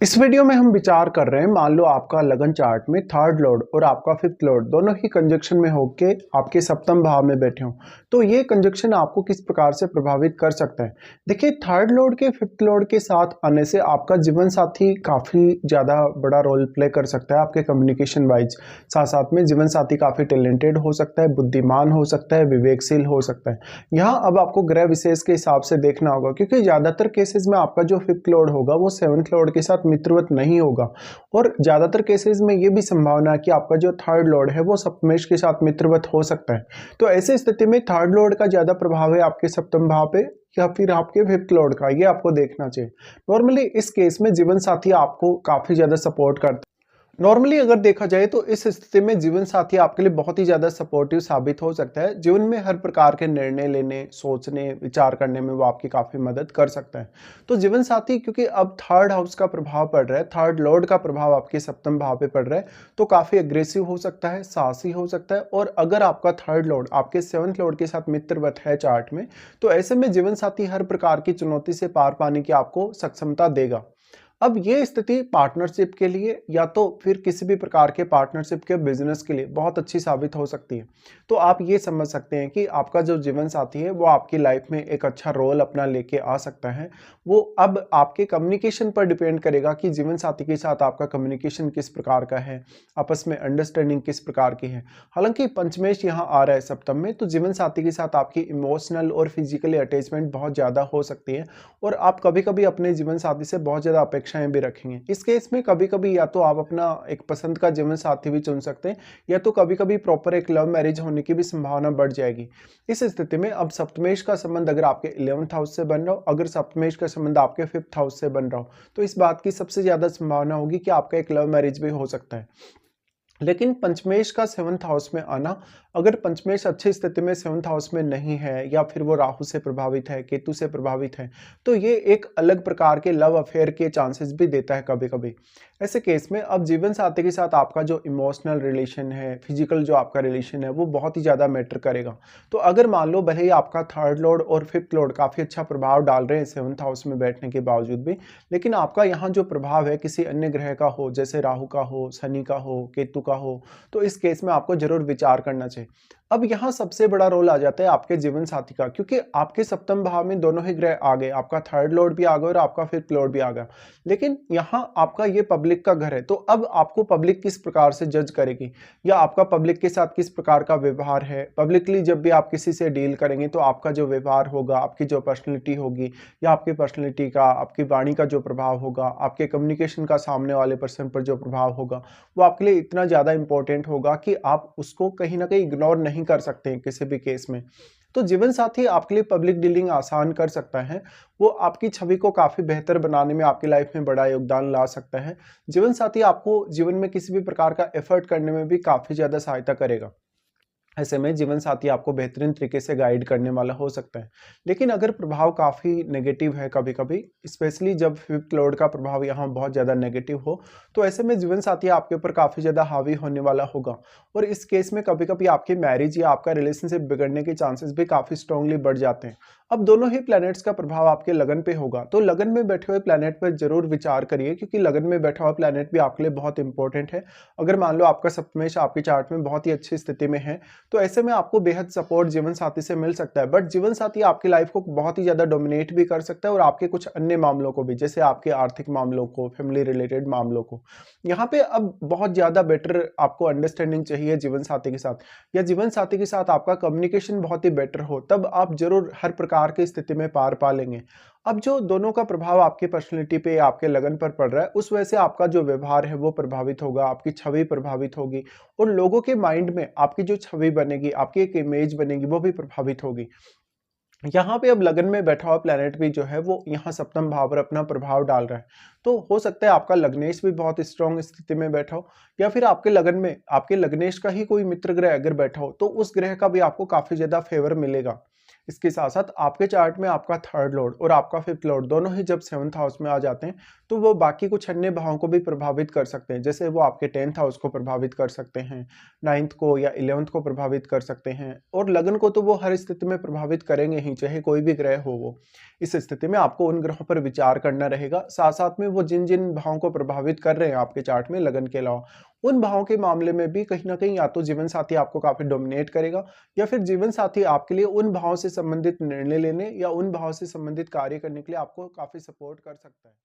इस वीडियो में हम विचार कर रहे हैं, मान लो आपका लगन चार्ट में थर्ड लॉर्ड और आपका फिफ्थ लॉर्ड दोनों ही कंजक्शन में होके आपके सप्तम भाव में बैठे हो, तो ये कंजक्शन आपको किस प्रकार से प्रभावित कर सकता है। देखिए, थर्ड लॉर्ड के फिफ्थ लॉर्ड के साथ आने से आपका जीवन साथी काफी ज्यादा बड़ा रोल प्ले कर सकता है आपके कम्युनिकेशन वाइज। साथ साथ में जीवन साथी काफी टैलेंटेड हो सकता है, बुद्धिमान हो सकता है, विवेकशील हो सकता है। यहाँ अब आपको ग्रह विशेष के हिसाब से देखना होगा, क्योंकि ज्यादातर केसेस में आपका जो फिफ्थ लॉर्ड होगा वो सेवंथ लॉर्ड के साथ मित्रवत नहीं होगा, और ज्यादातर केसेस में ये भी संभावना है कि आपका जो थर्ड लॉर्ड है वो सप्तमेश के साथ मित्रवत हो सकता है। तो ऐसी स्थिति में थर्ड लॉर्ड का ज्यादा प्रभाव है आपके सप्तम भाव पे या फिर आपके फिफ्थ लॉर्ड का, ये आपको देखना चाहिए। नॉर्मली इस केस में जीवन साथी आपको काफी ज्यादा सपोर्ट करता है। नॉर्मली अगर देखा जाए तो इस स्थिति में जीवन साथी आपके लिए बहुत ही ज्यादा सपोर्टिव साबित हो सकता है। जीवन में हर प्रकार के निर्णय लेने, सोचने, विचार करने में वो आपकी काफी मदद कर सकता है। तो जीवन साथी क्योंकि अब थर्ड हाउस का प्रभाव पड़ रहा है, थर्ड लॉर्ड का प्रभाव आपके सप्तम भाव पे पड़ रहा है, तो काफी अग्रेसिव हो सकता है, साहसी हो सकता है। और अगर आपका थर्ड लॉर्ड आपके सेवंथ लॉर्ड के साथ मित्रवत है चार्ट में, तो ऐसे में जीवन साथी हर प्रकार की चुनौती से पार पाने की आपको सक्षमता देगा। अब ये स्थिति पार्टनरशिप के लिए या तो फिर किसी भी प्रकार के पार्टनरशिप के बिजनेस के लिए बहुत अच्छी साबित हो सकती है। तो आप ये समझ सकते हैं कि आपका जो जीवन साथी है वो आपकी लाइफ में एक अच्छा रोल अपना लेके आ सकता है। वो अब आपके कम्युनिकेशन पर डिपेंड करेगा कि जीवन साथी के साथ आपका कम्युनिकेशन किस प्रकार का है, आपस में अंडरस्टैंडिंग किस प्रकार की है। हालांकि पंचमेश यहाँ आ रहा है सप्तम में, तो जीवन साथी के साथ आपकी इमोशनल और फिजिकली अटैचमेंट बहुत ज़्यादा हो सकती है, और आप कभी कभी अपने जीवन साथी से बहुत ज़्यादा अपेक्षाएं भी रखेंगे। इस केस में कभी कभी या तो आप अपना एक पसंद का जीवन साथी भी चुन सकते हैं, या तो कभी कभी प्रॉपर एक लव मैरिज होने की भी संभावना बढ़ जाएगी। इस स्थिति में अब सप्तमेश का संबंध अगर आपके 11th हाउस से बन रहा हो, अगर सप्तमेश का संबंध आपके 5th हाउस से बन रहा हो, तो इस बात की सबसे ज्यादा संभावना होगी कि आपका एक लव मैरिज भी हो सकता है। लेकिन पंचमेश का सेवंथ हाउस में आना, अगर पंचमेश अच्छी स्थिति में सेवंथ हाउस में नहीं है, या फिर वो राहु से प्रभावित है, केतु से प्रभावित है, तो ये एक अलग प्रकार के लव अफेयर के चांसेस भी देता है कभी कभी। ऐसे केस में अब जीवन साथी के साथ आपका जो इमोशनल रिलेशन है, फिजिकल जो आपका रिलेशन है, वो बहुत ही ज्यादा मैटर करेगा। तो अगर मान लो भले ही आपका थर्ड लॉर्ड और फिफ्थ लॉर्ड काफी अच्छा प्रभाव डाल रहे हैं सेवंथ हाउस में बैठने के बावजूद भी, लेकिन आपका यहाँ जो प्रभाव है किसी अन्य ग्रह का हो, जैसे राहु का हो, शनि का हो, केतु का हो, तो इस केस में आपको जरूर विचार करना चाहिए। अब यहाँ सबसे बड़ा रोल आ जाता है आपके जीवन साथी का, क्योंकि आपके सप्तम भाव में दोनों ही ग्रह आ गए, आपका थर्ड लॉर्ड भी आ गया और आपका फिफ्थ लॉर्ड भी आ गया। लेकिन यहाँ आपका ये पब्लिक का घर है, तो अब आपको पब्लिक किस प्रकार से जज करेगी, या आपका पब्लिक के साथ किस प्रकार का व्यवहार है। पब्लिकली जब भी आप किसी से डील करेंगे, तो आपका जो व्यवहार होगा, आपकी जो पर्सनैलिटी होगी, या आपकी पर्सनैलिटी का, आपकी वाणी का जो प्रभाव होगा, आपके कम्युनिकेशन का सामने वाले पर्सन पर जो प्रभाव होगा, वो आपके लिए इतना ज्यादा इंपॉर्टेंट होगा कि आप उसको कहीं ना कहीं इग्नोर नहीं कर सकते हैं किसी भी केस में। तो जीवन साथी आपके लिए पब्लिक डीलिंग आसान कर सकता है, वो आपकी छवि को काफी बेहतर बनाने में आपकी लाइफ में बड़ा योगदान ला सकता है। जीवन साथी आपको जीवन में किसी भी प्रकार का एफर्ट करने में भी काफी ज्यादा सहायता करेगा। ऐसे में जीवन साथी आपको बेहतरीन तरीके से गाइड करने वाला हो सकता है। लेकिन अगर प्रभाव काफ़ी नेगेटिव है कभी कभी, स्पेशली जब फिफ्थ लॉर्ड का प्रभाव यहाँ बहुत ज़्यादा नेगेटिव हो, तो ऐसे में जीवन साथी आपके ऊपर काफ़ी ज़्यादा हावी होने वाला होगा, और इस केस में कभी कभी आपकी मैरिज या आपका रिलेशनशिप बिगड़ने के चांसेस भी काफ़ी स्ट्रांगली बढ़ जाते हैं। अब दोनों ही प्लैनेट्स का प्रभाव आपके लगन पे होगा, तो लगन में बैठे हुए प्लैनेट पर जरूर विचार करिए, क्योंकि लगन में बैठा हुआ प्लैनेट भी आपके लिए बहुत इंपॉर्टेंट है। अगर मान लो आपका सप्तमेश आपके चार्ट में बहुत ही अच्छी स्थिति में है, तो ऐसे में आपको बेहद सपोर्ट जीवन साथी से मिल सकता है। बट जीवन साथी आपकी लाइफ को बहुत ही ज्यादा डोमिनेट भी कर सकता है, और आपके कुछ अन्य मामलों को भी, जैसे आपके आर्थिक मामलों को, फैमिली रिलेटेड मामलों को। यहाँ पे अब बहुत ज्यादा बेटर आपको अंडरस्टैंडिंग चाहिए जीवन साथी के साथ, या जीवन साथी के साथ आपका कम्युनिकेशन बहुत ही बेटर हो, तब आप जरूर हर प्रकार की स्थिति में पार पा लेंगे। अब जो दोनों का प्रभाव आपकी पर्सनैलिटी पे, आपके लगन पर पड़ रहा है, उस वजह से आपका जो व्यवहार है वो प्रभावित होगा, आपकी छवि प्रभावित होगी, और लोगों के माइंड में आपकी जो छवि बनेगी, आपकी एक इमेज बनेगी, वो भी प्रभावित होगी। यहाँ पे अब लगन में बैठा हुआ प्लेनेट भी जो है वो यहाँ सप्तम भाव पर अपना प्रभाव डाल रहा है, तो हो सकता है आपका लग्नेश भी बहुत स्ट्रॉन्ग स्थिति में बैठा हो, या फिर आपके लगन में आपके लग्नेश का ही कोई मित्र ग्रह अगर बैठा हो, तो उस ग्रह का भी आपको काफी ज्यादा फेवर मिलेगा। इसके साथ-साथ आपके चार्ट में आपका थर्ड लॉर्ड और आपका फिफ्थ लॉर्ड दोनों ही जब 7th हाउस में आ जाते हैं, तो वो बाकी कुछ अन्य भावों को भी प्रभावित कर सकते हैं। जैसे वो आपके 10th हाउस को प्रभावित कर सकते हैं, 9th को या 11th को प्रभावित कर सकते हैं और लगन को तो वो हर स्थिति में प्रभावित करेंगे ही, चाहे कोई भी ग्रह हो वो। इस स्थिति में आपको उन ग्रहों पर विचार करना रहेगा। साथ-साथ में वो जिन-जिन भावों को प्रभावित कर रहे हैं आपके चार्ट में लगन के अलावा, उन भावों के मामले में भी कहीं न कहीं या तो जीवन साथी आपको काफ़ी डोमिनेट करेगा या फिर जीवन साथी आपके लिए उन भावों से संबंधित निर्णय लेने या उन भावों से संबंधित कार्य करने के लिए आपको काफ़ी सपोर्ट कर सकता है।